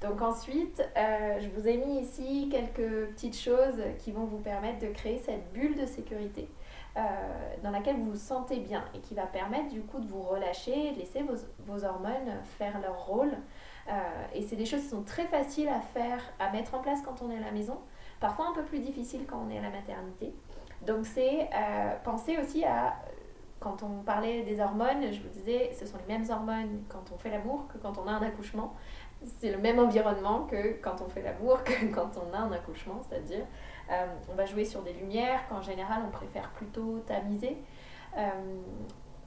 Donc ensuite, je vous ai mis ici quelques petites choses qui vont vous permettre de créer cette bulle de sécurité euh, dans laquelle vous vous sentez bien et qui va permettre du coup de vous relâcher, de laisser vos hormones faire leur rôle. Et c'est des choses qui sont très faciles à faire, à mettre en place quand on est à la maison, parfois un peu plus difficiles quand on est à la maternité. Donc c'est penser aussi à, quand on parlait des hormones, je vous disais, ce sont les mêmes hormones quand on fait l'amour que quand on a un accouchement. C'est le même environnement que quand on fait l'amour, que quand on a un accouchement, c'est-à-dire on va jouer sur des lumières qu'en général on préfère plutôt tamiser. Euh,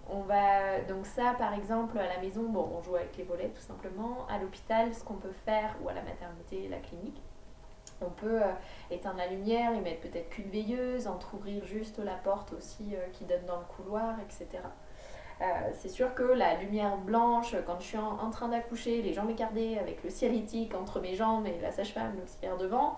on va donc ça par exemple à la maison, bon, on joue avec les volets tout simplement. À l'hôpital, ce qu'on peut faire, ou à la maternité, la clinique, on peut éteindre la lumière et mettre peut-être qu'une veilleuse, entrouvrir juste la porte aussi qui donne dans le couloir, etc. C'est sûr que la lumière blanche, quand je suis en train d'accoucher, les jambes écartées, avec le cialytique entre mes jambes et la sage-femme, l'auxiliaire devant,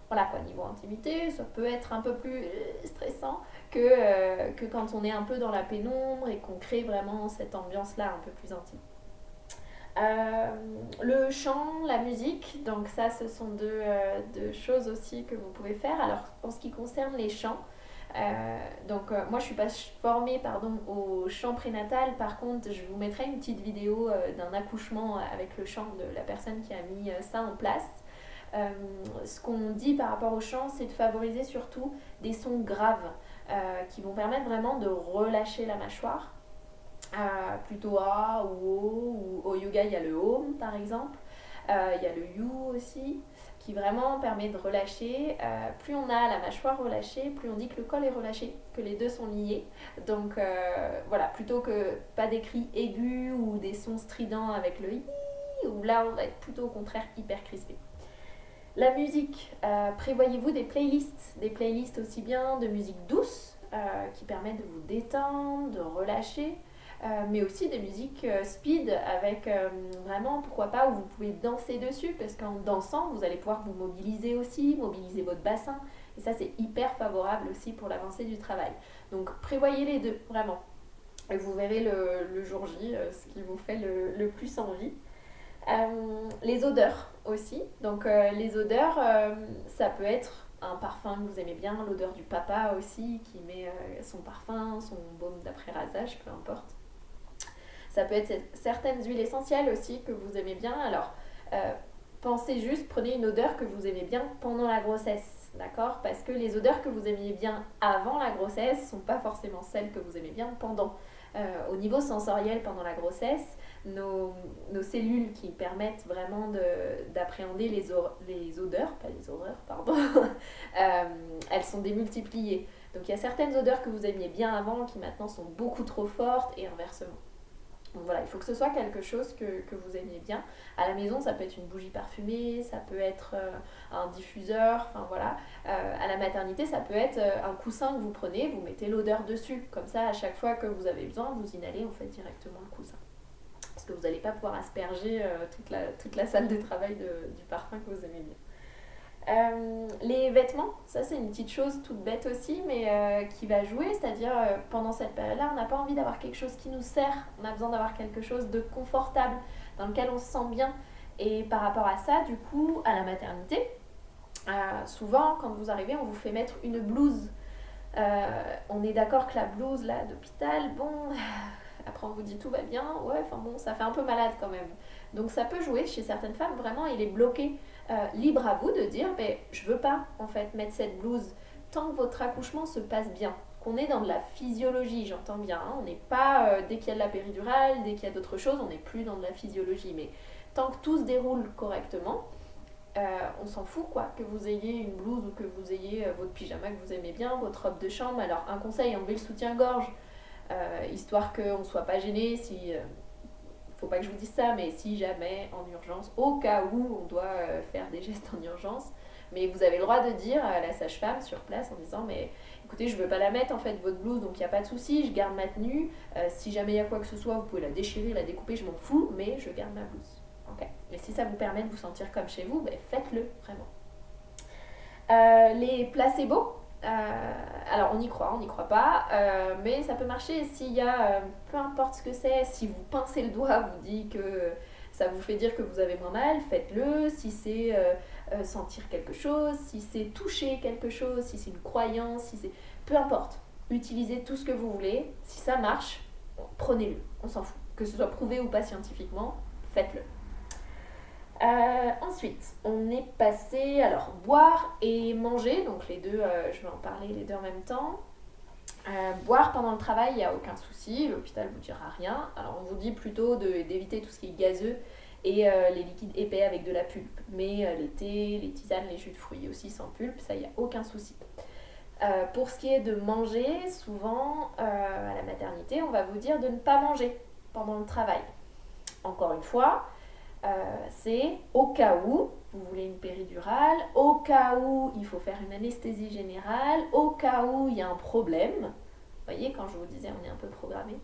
voilà quoi, niveau intimité, ça peut être un peu plus stressant que quand on est un peu dans la pénombre et qu'on crée vraiment cette ambiance-là un peu plus intime. Euh, le chant, la musique, donc ça ce sont deux choses aussi que vous pouvez faire. Alors en ce qui concerne les chants, moi je suis pas formée au chant prénatal, par contre je vous mettrai une petite vidéo d'un accouchement avec le chant de la personne qui a mis ça en place. Euh, Ce qu'on dit par rapport au chant, c'est de favoriser surtout des sons graves qui vont permettre vraiment de relâcher la mâchoire. Plutôt A ou O, ou au yoga il y a le Om par exemple, il y a le You aussi, qui vraiment permet de relâcher. Plus on a la mâchoire relâchée, plus on dit que le col est relâché, que les deux sont liés. Donc voilà, plutôt que pas des cris aigus ou des sons stridents avec le I, où là on va être plutôt au contraire hyper crispé. La musique, prévoyez-vous des playlists aussi bien de musique douce qui permettent de vous détendre, de relâcher, mais aussi des musiques speed avec vraiment, pourquoi pas, où vous pouvez danser dessus, parce qu'en dansant, vous allez pouvoir vous mobiliser aussi, mobiliser votre bassin, et ça c'est hyper favorable aussi pour l'avancée du travail. Donc prévoyez les deux, vraiment, et vous verrez le jour J ce qui vous fait le plus envie. Les odeurs aussi. Donc les odeurs, ça peut être un parfum que vous aimez bien, l'odeur du papa aussi qui met son parfum, son baume d'après rasage, peu importe. Ça peut être certaines huiles essentielles aussi que vous aimez bien. Alors euh, pensez juste, prenez une odeur que vous aimez bien pendant la grossesse, d'accord? Parce que les odeurs que vous aimiez bien avant la grossesse sont pas forcément celles que vous aimez bien pendant. Au niveau sensoriel pendant la grossesse, nos cellules qui permettent vraiment d'appréhender les odeurs, pas les horreurs, pardon, elles sont démultipliées. Donc il y a certaines odeurs que vous aimiez bien avant qui maintenant sont beaucoup trop fortes et inversement. Donc voilà, il faut que ce soit quelque chose que vous aimiez bien. À la maison, ça peut être une bougie parfumée, ça peut être un diffuseur, enfin voilà. À la maternité, ça peut être un coussin que vous prenez, vous mettez l'odeur dessus. Comme ça, à chaque fois que vous avez besoin, vous inhalez en fait directement le coussin. Parce que vous n'allez pas pouvoir asperger toute la salle de travail du parfum que vous aimez bien. Les vêtements, ça c'est une petite chose toute bête aussi, mais qui va jouer, c'est-à-dire pendant cette période-là, on n'a pas envie d'avoir quelque chose qui nous sert, on a besoin d'avoir quelque chose de confortable, dans lequel on se sent bien. Et par rapport à ça, du coup, à la maternité, souvent quand vous arrivez, on vous fait mettre une blouse. On est d'accord que la blouse là d'hôpital, bon, après on vous dit tout va bien, ouais, enfin bon, ça fait un peu malade quand même. Donc ça peut jouer chez certaines femmes, vraiment il est bloqué. Libre à vous de dire, mais je veux pas en fait mettre cette blouse tant que votre accouchement se passe bien, qu'on est dans de la physiologie, j'entends bien, hein, on n'est pas, dès qu'il y a de la péridurale, dès qu'il y a d'autres choses, on n'est plus dans de la physiologie, mais tant que tout se déroule correctement, on s'en fout quoi, que vous ayez une blouse ou que vous ayez votre pyjama que vous aimez bien, votre robe de chambre. Alors un conseil, enlevez le soutien-gorge, histoire qu'on ne soit pas gêné si... faut pas que je vous dise ça, mais si jamais en urgence, au cas où on doit faire des gestes en urgence, mais vous avez le droit de dire à la sage-femme sur place en disant mais écoutez je veux pas la mettre en fait votre blouse donc il n'y a pas de souci, je garde ma tenue, si jamais il y a quoi que ce soit vous pouvez la déchirer, la découper, je m'en fous, mais je garde ma blouse. Okay. Et si ça vous permet de vous sentir comme chez vous, ben faites-le vraiment. Les placebos, alors on n'y croit pas, mais ça peut marcher s'il y a, peu importe ce que c'est, si vous pincez le doigt, vous dit que ça vous fait dire que vous avez moins mal, faites-le. Si c'est sentir quelque chose, si c'est toucher quelque chose, si c'est une croyance, si c'est... Peu importe, utilisez tout ce que vous voulez. Si ça marche, prenez-le, on s'en fout. Que ce soit prouvé ou pas scientifiquement, faites-le. Ensuite, on est passé, alors, boire et manger, donc les deux, je vais en parler les deux en même temps. Boire pendant le travail, il n'y a aucun souci, l'hôpital ne vous dira rien. Alors on vous dit plutôt d'éviter tout ce qui est gazeux et les liquides épais avec de la pulpe. Mais les thés, les tisanes, les jus de fruits aussi sans pulpe, ça, il n'y a aucun souci. Pour ce qui est de manger, souvent à la maternité, on va vous dire de ne pas manger pendant le travail. Encore une fois, c'est au cas où vous voulez une péridurale, au cas où il faut faire une anesthésie générale, au cas où il y a un problème. Vous voyez, quand je vous disais, on est un peu programmé.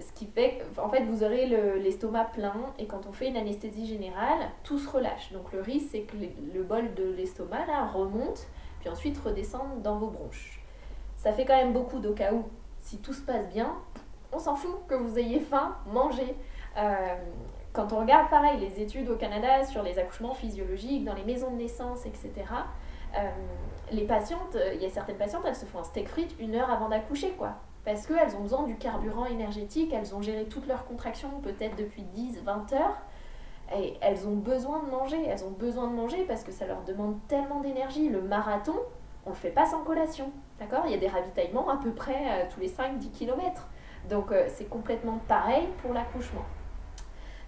Ce qui fait qu'en fait, vous aurez l'estomac plein et quand on fait une anesthésie générale, tout se relâche. Donc le risque, c'est que le bol de l'estomac là, remonte, puis ensuite redescende dans vos bronches. Ça fait quand même beaucoup d'au cas où. Si tout se passe bien, on s'en fout que vous ayez faim, mangez. Quand on regarde pareil les études au Canada sur les accouchements physiologiques dans les maisons de naissance, etc., les patientes, il y a certaines patientes, elles se font un steak frites 1 heure avant d'accoucher, quoi. Parce qu'elles ont besoin du carburant énergétique, elles ont géré toutes leurs contractions peut-être depuis 10-20 heures, et elles ont besoin de manger parce que ça leur demande tellement d'énergie. Le marathon, on le fait pas sans collation, d'accord? Il y a des ravitaillements à peu près tous les 5-10 km. Donc c'est complètement pareil pour l'accouchement.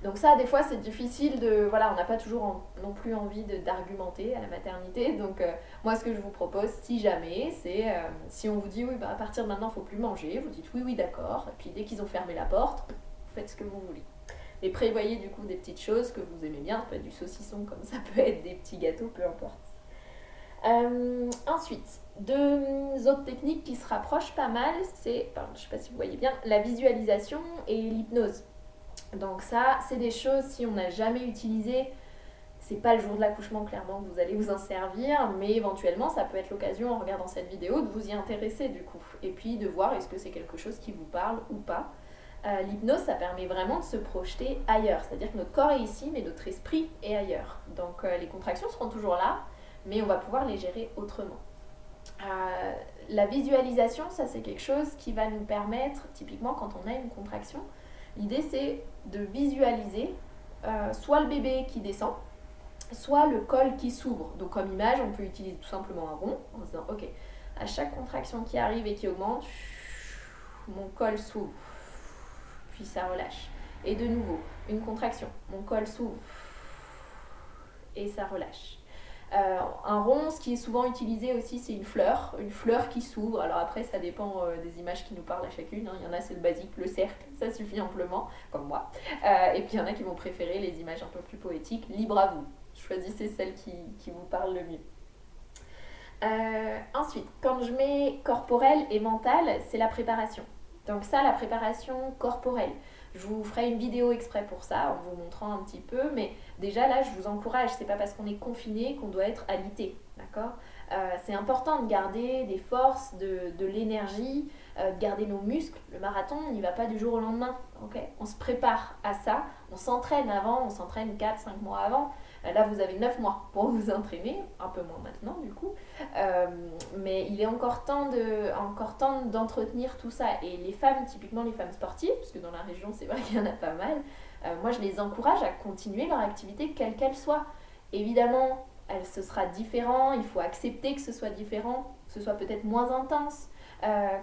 Donc ça, des fois, c'est difficile de... Voilà, on n'a pas toujours non plus envie d'argumenter à la maternité. Donc moi, ce que je vous propose, si jamais, c'est... si on vous dit, oui, bah, à partir de maintenant, il ne faut plus manger, vous dites oui, d'accord. Et puis dès qu'ils ont fermé la porte, vous faites ce que vous voulez. Et prévoyez du coup des petites choses que vous aimez bien. Ça peut être du saucisson, comme ça peut être des petits gâteaux, peu importe. Ensuite, 2 autres techniques qui se rapprochent pas mal, c'est, je ne sais pas si vous voyez bien, la visualisation et l'hypnose. Donc ça, c'est des choses, si on n'a jamais utilisé, c'est pas le jour de l'accouchement clairement que vous allez vous en servir, mais éventuellement ça peut être l'occasion en regardant cette vidéo de vous y intéresser du coup, et puis de voir est-ce que c'est quelque chose qui vous parle ou pas. L'hypnose, ça permet vraiment de se projeter ailleurs, c'est-à-dire que notre corps est ici, mais notre esprit est ailleurs. Donc les contractions seront toujours là, mais on va pouvoir les gérer autrement. La visualisation, ça c'est quelque chose qui va nous permettre, typiquement quand on a une contraction, l'idée c'est de visualiser soit le bébé qui descend, soit le col qui s'ouvre. Donc comme image, on peut utiliser tout simplement un rond en se disant ok, à chaque contraction qui arrive et qui augmente, mon col s'ouvre, puis ça relâche. Et de nouveau, une contraction, mon col s'ouvre et ça relâche. Un rond, ce qui est souvent utilisé aussi, c'est une fleur qui s'ouvre. Alors après, ça dépend des images qui nous parlent à chacune. Il y en a, c'est le basique, le cercle, ça suffit amplement, comme moi. Et puis il y en a qui vont préférer les images un peu plus poétiques. Libre à vous, choisissez celle qui vous parle le mieux. Ensuite, quand je mets corporel et mental, c'est la préparation. Donc ça, la préparation corporelle. Je vous ferai une vidéo exprès pour ça, en vous montrant un petit peu, mais déjà là, je vous encourage, c'est pas parce qu'on est confiné qu'on doit être alité, d'accord ? C'est important de garder des forces, de l'énergie, de garder nos muscles. Le marathon, on n'y va pas du jour au lendemain, ok ? On se prépare à ça, on s'entraîne avant, on s'entraîne 4-5 mois avant. Là, vous avez 9 mois pour vous entraîner, un peu moins maintenant du coup. Mais il est encore temps d'entretenir tout ça. Et les femmes, typiquement les femmes sportives, parce que dans la région, c'est vrai qu'il y en a pas mal, moi je les encourage à continuer leur activité quelle qu'elle soit. Évidemment, ce sera différent, il faut accepter que ce soit différent, que ce soit peut-être moins intense,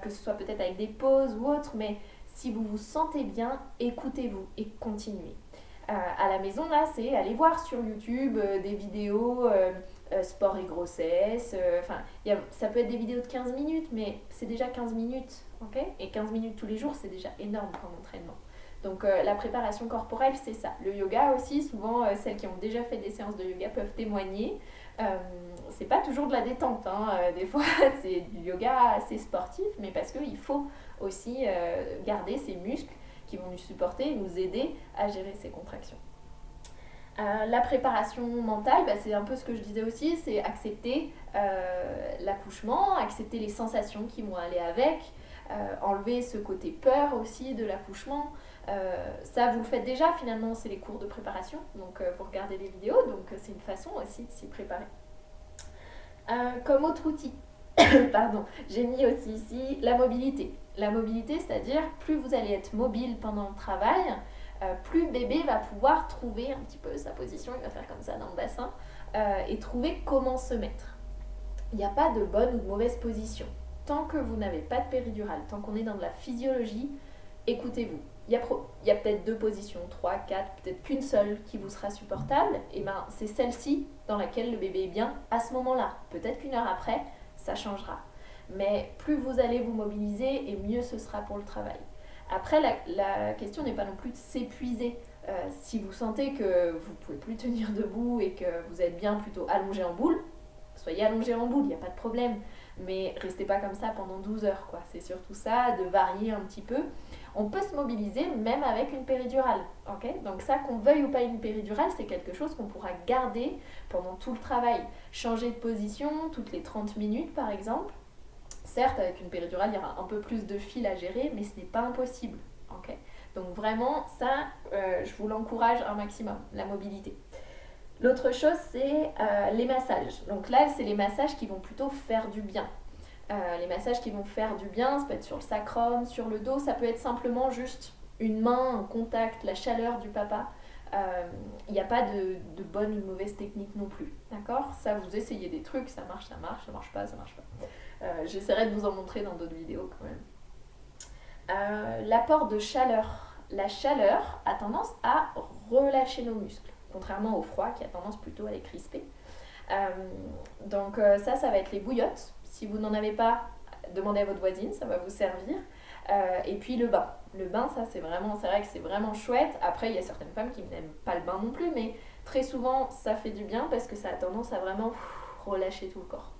que ce soit peut-être avec des pauses ou autre, mais si vous vous sentez bien, écoutez-vous et continuez. À la maison, là, c'est aller voir sur YouTube des vidéos sport et grossesse. Ça peut être des vidéos de 15 minutes, mais c'est déjà 15 minutes. Okay, et 15 minutes tous les jours, c'est déjà énorme comme entraînement. Donc la préparation corporelle, c'est ça. Le yoga aussi, souvent, celles qui ont déjà fait des séances de yoga peuvent témoigner. C'est pas toujours de la détente, hein. Des fois, c'est du yoga assez sportif, mais parce qu'il faut aussi garder ses muscles qui vont nous supporter et nous aider à gérer ces contractions. La préparation mentale, c'est un peu ce que je disais aussi, c'est accepter l'accouchement, accepter les sensations qui vont aller avec, enlever ce côté peur aussi de l'accouchement. Ça, vous le faites déjà finalement, c'est les cours de préparation, donc vous regardez les vidéos, donc c'est une façon aussi de s'y préparer. Comme autre outil, pardon, j'ai mis aussi ici la mobilité. La mobilité, c'est-à-dire plus vous allez être mobile pendant le travail, plus bébé va pouvoir trouver un petit peu sa position, il va faire comme ça dans le bassin, et trouver comment se mettre. Il n'y a pas de bonne ou de mauvaise position. Tant que vous n'avez pas de péridurale, tant qu'on est dans de la physiologie, écoutez-vous. Il y a peut-être 2 positions, 3, 4, peut-être qu'une seule qui vous sera supportable, et ben c'est celle-ci dans laquelle le bébé est bien à ce moment-là. Peut-être qu'une heure après, ça changera. Mais plus vous allez vous mobiliser, et mieux ce sera pour le travail. Après, la question n'est pas non plus de s'épuiser. Si vous sentez que vous ne pouvez plus tenir debout et que vous êtes bien plutôt allongé en boule, soyez allongé en boule, il n'y a pas de problème. Mais restez pas comme ça pendant 12 heures, quoi. C'est surtout ça, de varier un petit peu. On peut se mobiliser même avec une péridurale, ok ? Donc ça, qu'on veuille ou pas une péridurale, c'est quelque chose qu'on pourra garder pendant tout le travail. Changer de position toutes les 30 minutes, par exemple. Certes, avec une péridurale, il y aura un peu plus de fil à gérer, mais ce n'est pas impossible, ok ? Donc vraiment, ça, je vous l'encourage un maximum, la mobilité. L'autre chose, c'est les massages. Donc là, c'est les massages qui vont plutôt faire du bien. Les massages qui vont faire du bien, ça peut être sur le sacrum, sur le dos, ça peut être simplement juste une main, un contact, la chaleur du papa. Il n'y a pas de bonne ou de mauvaise technique non plus, d'accord ? Ça, vous essayez des trucs, ça marche, ça marche pas, ça marche pas. J'essaierai de vous en montrer dans d'autres vidéos quand même. L'apport de chaleur. La chaleur a tendance à relâcher nos muscles, contrairement au froid qui a tendance plutôt à les crisper. Donc ça va être les bouillottes. Si vous n'en avez pas, demandez à votre voisine, ça va vous servir. Et puis le bain. Le bain, ça c'est vrai que c'est vraiment chouette. Après, il y a certaines femmes qui n'aiment pas le bain non plus, mais très souvent, ça fait du bien parce que ça a tendance à vraiment relâcher tout le corps.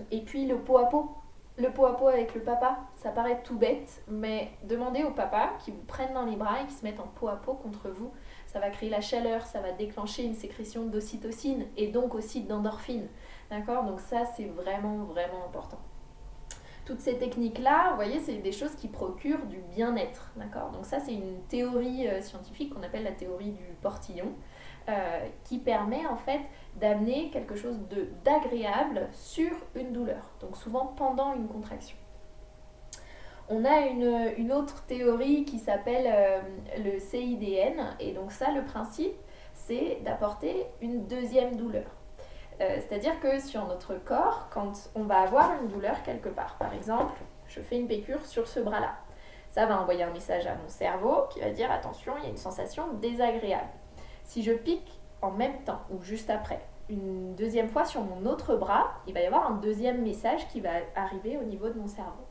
Et puis le pot à pot. Le pot à pot avec le papa, ça paraît tout bête, mais demandez au papa qui vous prenne dans les bras et qui se mette en pot à pot contre vous. Ça va créer la chaleur, ça va déclencher une sécrétion d'ocytocine et donc aussi d'endorphine. D'accord ? Donc ça, c'est vraiment, vraiment important. Toutes ces techniques-là, vous voyez, c'est des choses qui procurent du bien-être. D'accord ? Donc ça, c'est une théorie scientifique qu'on appelle la théorie du portillon, qui permet en fait d'amener quelque chose d'agréable sur une douleur. Donc souvent pendant une contraction. On a une autre théorie qui s'appelle le CIDN, et donc ça, le principe, c'est d'apporter une deuxième douleur. C'est-à-dire que sur notre corps, quand on va avoir une douleur quelque part, par exemple, je fais une piqûre sur ce bras-là, ça va envoyer un message à mon cerveau qui va dire « Attention, il y a une sensation désagréable ». Si je pique en même temps ou juste après, une deuxième fois sur mon autre bras, il va y avoir un deuxième message qui va arriver au niveau de mon cerveau.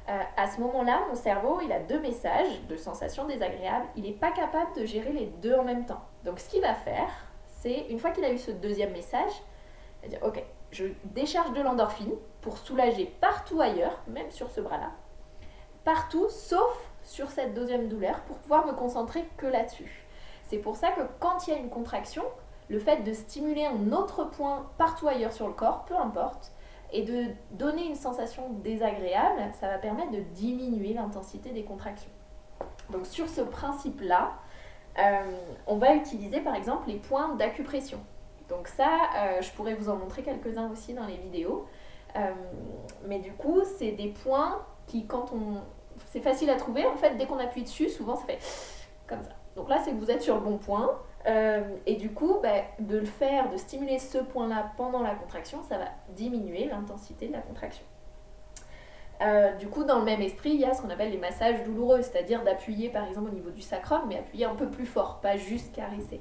À ce moment-là, mon cerveau, il a 2 messages de sensations désagréables. Il n'est pas capable de gérer les 2 en même temps. Donc ce qu'il va faire, c'est, une fois qu'il a eu ce deuxième message, il va dire « Ok, je décharge de l'endorphine pour soulager partout ailleurs, même sur ce bras-là, partout sauf sur cette deuxième douleur, pour pouvoir me concentrer que là-dessus. » C'est pour ça que quand il y a une contraction, le fait de stimuler un autre point partout ailleurs sur le corps, peu importe, et de donner une sensation désagréable, ça va permettre de diminuer l'intensité des contractions. Donc sur ce principe-là, on va utiliser par exemple les points d'acupression. Donc ça, je pourrais vous en montrer quelques-uns aussi dans les vidéos. Mais du coup, c'est des points qui, c'est facile à trouver. En fait, dès qu'on appuie dessus, souvent ça fait comme ça. Donc là, c'est que vous êtes sur le bon point. Et du coup, de le faire, de stimuler ce point-là pendant la contraction, ça va diminuer l'intensité de la contraction. Du coup, dans le même esprit, il y a ce qu'on appelle les massages douloureux, c'est-à-dire d'appuyer par exemple au niveau du sacrum, mais appuyer un peu plus fort, pas juste caresser.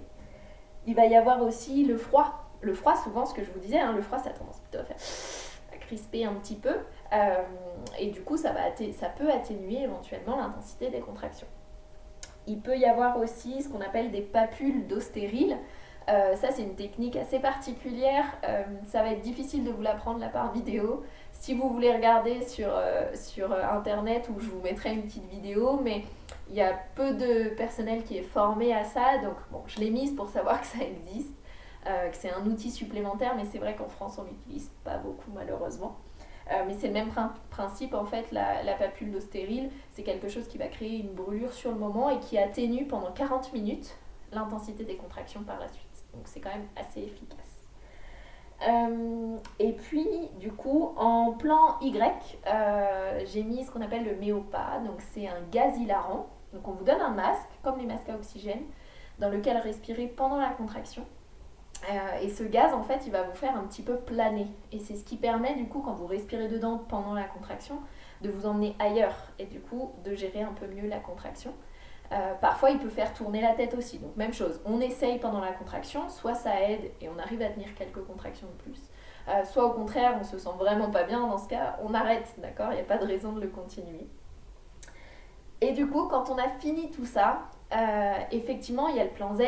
Il va y avoir aussi le froid. Le froid, souvent, ce que je vous disais, le froid, ça a tendance plutôt à crisper un petit peu. Et du coup, ça peut atténuer éventuellement l'intensité des contractions. Il peut y avoir aussi ce qu'on appelle des papules d'eau stérile. Ça, c'est une technique assez particulière. Ça va être difficile de vous l'apprendre là par vidéo. Si vous voulez regarder sur Internet, où je vous mettrai une petite vidéo, mais il y a peu de personnel qui est formé à ça. Donc, bon, je l'ai mise pour savoir que ça existe, que c'est un outil supplémentaire, mais c'est vrai qu'en France, on l'utilise pas beaucoup, malheureusement. Mais c'est le même principe en fait, la papule d'eau stérile, c'est quelque chose qui va créer une brûlure sur le moment et qui atténue pendant 40 minutes l'intensité des contractions par la suite. Donc c'est quand même assez efficace. Et puis, du coup, en plan Y, j'ai mis ce qu'on appelle le Méopa. Donc, c'est un gaz hilarant. Donc, on vous donne un masque, comme les masques à oxygène, dans lequel respirer pendant la contraction. Et ce gaz, en fait, il va vous faire un petit peu planer. Et c'est ce qui permet, du coup, quand vous respirez dedans pendant la contraction, de vous emmener ailleurs. Et du coup, de gérer un peu mieux la contraction. Parfois, il peut faire tourner la tête aussi. Donc, même chose, on essaye pendant la contraction, soit ça aide et on arrive à tenir quelques contractions de plus, soit au contraire, on se sent vraiment pas bien. Dans ce cas, on arrête, d'accord? Il n'y a pas de raison de le continuer. Et du coup, quand on a fini tout ça, effectivement, il y a le plan Z,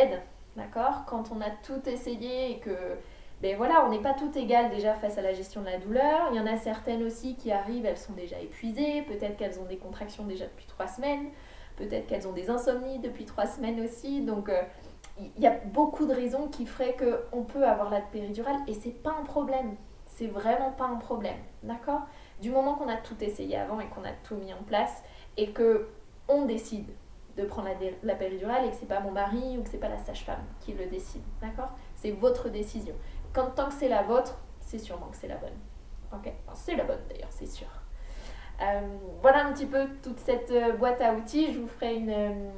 d'accord? Quand on a tout essayé et que, ben voilà, on n'est pas toutes égales déjà face à la gestion de la douleur. Il y en a certaines aussi qui arrivent, elles sont déjà épuisées, peut-être qu'elles ont des contractions déjà depuis 3 semaines. Peut-être qu'elles ont des insomnies depuis 3 semaines aussi. Donc, il y a beaucoup de raisons qui feraient qu'on peut avoir la péridurale et c'est pas un problème. C'est vraiment pas un problème. D'accord? Du moment qu'on a tout essayé avant et qu'on a tout mis en place et qu'on décide de prendre la péridurale et que c'est pas mon mari ou que c'est pas la sage-femme qui le décide. D'accord? C'est votre décision. Tant que c'est la vôtre, c'est sûrement que c'est la bonne. Ok? Enfin, c'est la bonne d'ailleurs, c'est sûr. Voilà un petit peu toute cette boîte à outils. Je vous ferai une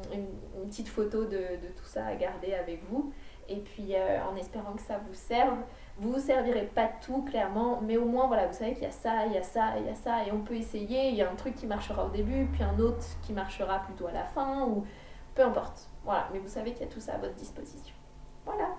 petite photo de tout ça à garder avec vous. Et puis en espérant que ça vous serve. Vous ne servirez pas tout clairement, mais au moins voilà, vous savez qu'il y a ça, il y a ça, il y a ça, et on peut essayer. Il y a un truc qui marchera au début, puis un autre qui marchera plutôt à la fin, ou peu importe. Voilà, mais vous savez qu'il y a tout ça à votre disposition. Voilà.